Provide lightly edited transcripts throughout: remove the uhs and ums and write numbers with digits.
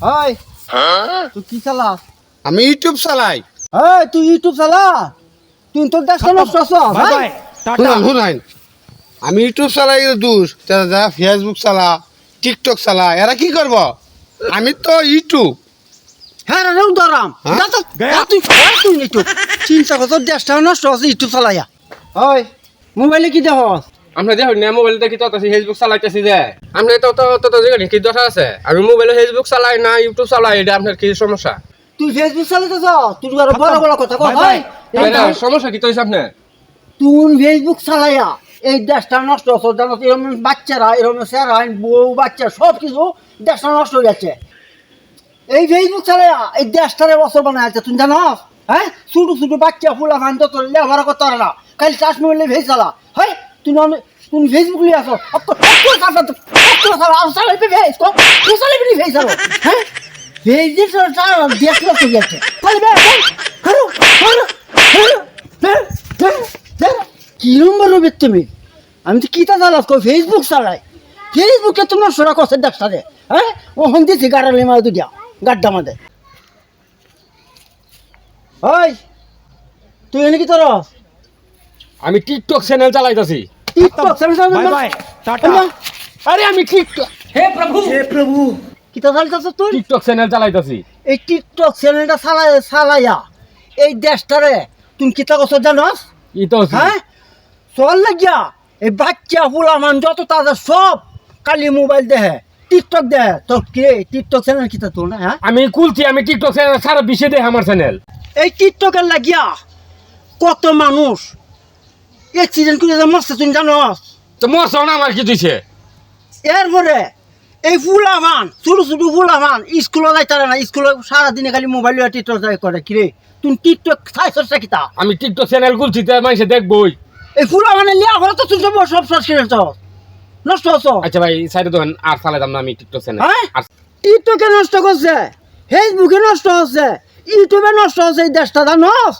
High তুই কি চালাস? আমি ইউটিউব চালাই। এই তুই ইউটিউব চালা? তুই তোর দেশটা নষ্ট আছো ভাই। শুনান আমি ইউটিউব চালাই দূর যা ফেসবুক চালা টিকটক চালা এরা কি করব? আমি তো ইউটিউব। হ্যাঁ রে উদারাম তুই তুই ইউটিউব চিন্তা কর তোর দেশটা নষ্ট আছে ইউটিউব চালাইয়া। ওই মোবাইলে কি দেখ? আমরা দেখো না মোবাইল দেখি তো ফেসবুক চালাইতেছি যে আমরা তো তো তো জায়গা কি দশা আছে আর মোবাইলে ফেসবুক চালাই না ইউটিউব চালাই এটা আপনার কি সমস্যা? তুই ফেসবুক চালাইতেছ? তুই আরো বড় বড় কথা কয় ভাই। সমস্যা কি তো আপনার? তুই ফেসবুক চালাইয়া এই দেশটা নষ্ট হচ্ছে জানো? এরকম বাচ্চারা এরকম স্যারা বউ বাচ্চা সব কিছু দেশটা নষ্ট হয়ে যাচ্ছে এই ফেসবুক চালাইয়া। এই দেশটারে বছর বানায় আছে তুই জানো? হ্যাঁ ছোটো ছোটো বাচ্চা ফুলা ফান তো তোর লেখাপড়া করতে পারে না, খালি চাষ মোবাইলে ভেজ চালা। হ্যাঁ তুই তুমি ফেসবুক নিয়ে আসো চালাইবে ভেজ তুই চালাইবি ভেজ চালো। হ্যাঁ ভেজ দেশ নষ্ট হয়ে যাচ্ছে। কি নম্বর রবি তুমি? আমি তো কিতা চালাস ফেসবুক চালাই। ফেসবুকে তোমার সোরা কষে দেখটা দে। হ্যাঁ ও হন দিছি গাড়ালি মারা দুটিয়া গাড্ডা মাদে। ওই তুই এনে কি তোর? আমি টিকটক চ্যানেল চালাইতেছি। টিকটক আরে আমি টিকটক হে প্রভু কিতা চালাইতাছ তুই? টিকটক চ্যানেল চালাইতেছি। এই টিকটক চ্যানেলটা চালাইয়া এই দেশটারে তুমি কিতা কছ জানস? ই তো হ্যাঁ চল লাগিয়া এই বাচ্চা ফুলা মান যত তাদের সব কালি মোবাইল দেহে টিকটক দেহে। তোর কে টিকটক চ্যানেল কিতা তোর না? হ্যাঁ আমি কুলছি আমি টিকটক চ্যানেল সারা বিশ্বে দেখ আমার চ্যানেল। এই টিকটকের লাগিয়া কত মানুষ অ্যাক্সিডেন্ট করে মরছে তুমি জানস? তো মশা না আমার কি দিছে? এরপরে এই ফুলামান ছোটো ছোটো ফুলামান স্কুলে যাইতারে না, স্কুলে সারাদিনে খালি মোবাইল টিকটক করে। কিরে তুমি টিকটক চাইছস কিতা? আমি টিকটক চ্যানেল খুলছি তো মানুষে দেখবই। এই ফুলামানে লিয়া ঘরে তো তুই সব শেষ করে নষ্ট হচ্ছ। আচ্ছা ভাই সাইডে দোকান আর চালাইতাম না আমি টিকটক চ্যানেল। হ্যাঁ টিকটকে নষ্ট করছে, ফেসবুকে নষ্ট হচ্ছে, ইউটিউবে নষ্ট হচ্ছে এই দেশটা জানস?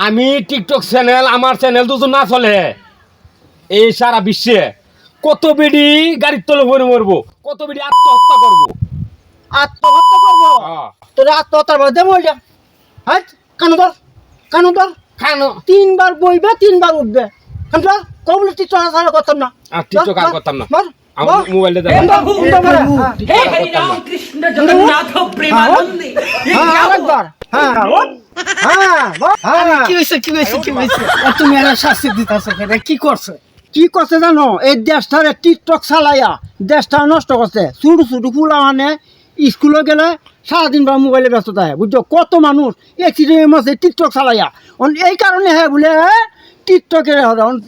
আমি টিকটক চ্যানেল আমার চ্যানেল তো না চলে এই সারা বিশ্বে কত বেডি গাড়ির তলে মরে মরবো, কত বেডি আত্মহত্যা করবো। আত্মহত্যা করবো? তোর আত্মহত্যার বাদে মরে যা। হ্যাঁ কানো ধর খানো 3বার বইবে 3বার উঠবে। কানো কবলে টিকটক আর করতাম না। আর টিকটক আর করতাম না। মার আমার মোবাইলে দেখ। हे हरि राम कृष्ण जगन्नाथ प्रेमानंदी আরেকবার কি হয়েছে তুমি এরা শাস্তি দিতেছো? কি করছে জানো? এই দেশটারে টিকটক চালাইয়া দেশটা নষ্ট করছে। ছোটো ছোটো ফুলা মানে স্কুলে গেলে সারাদিন বা মোবাইলে ব্যস্ত থাকে বুঝছো? কত মানুষ অ্যাক্সিডেন্টের মধ্যে টিকটক চালাইয়া। এই কারণে হ্যাঁ বলে টিকটকের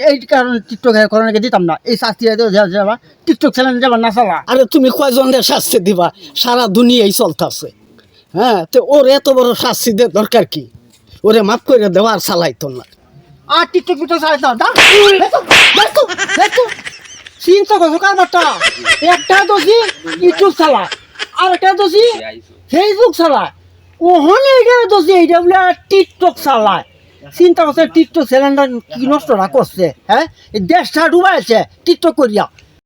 এই কারণে টিকটকের করোনাকে দিতাম না এই শাস্তি যাবা টিকটক চ্যানেল যাবা না চালা। আরে তুমি কয়জনের শাস্তি দিবা? সারা দুনিয়াই চলতেছে। হ্যাঁ তো ওর এত বড় শাস্তি দেওয়ার দরকার কি? ওরে মাফ করে দেওয়া আর চালাইতো না। আর টিকটক পিকটক চালাইতাম চিন্তা করছো কারবারটা। একটা দোষী ইউটিউব চালায় আর একটা দোষী ফেসবুক চালায়, ওখানে এইটা দোষী এইটা বলে টিকটক চালায়। চিন্তা করছে টিকটক চ্যানেলটা কি নষ্টটা করছে। হ্যাঁ এই দেশটা ডুবাইছে টিকটক করিয়া।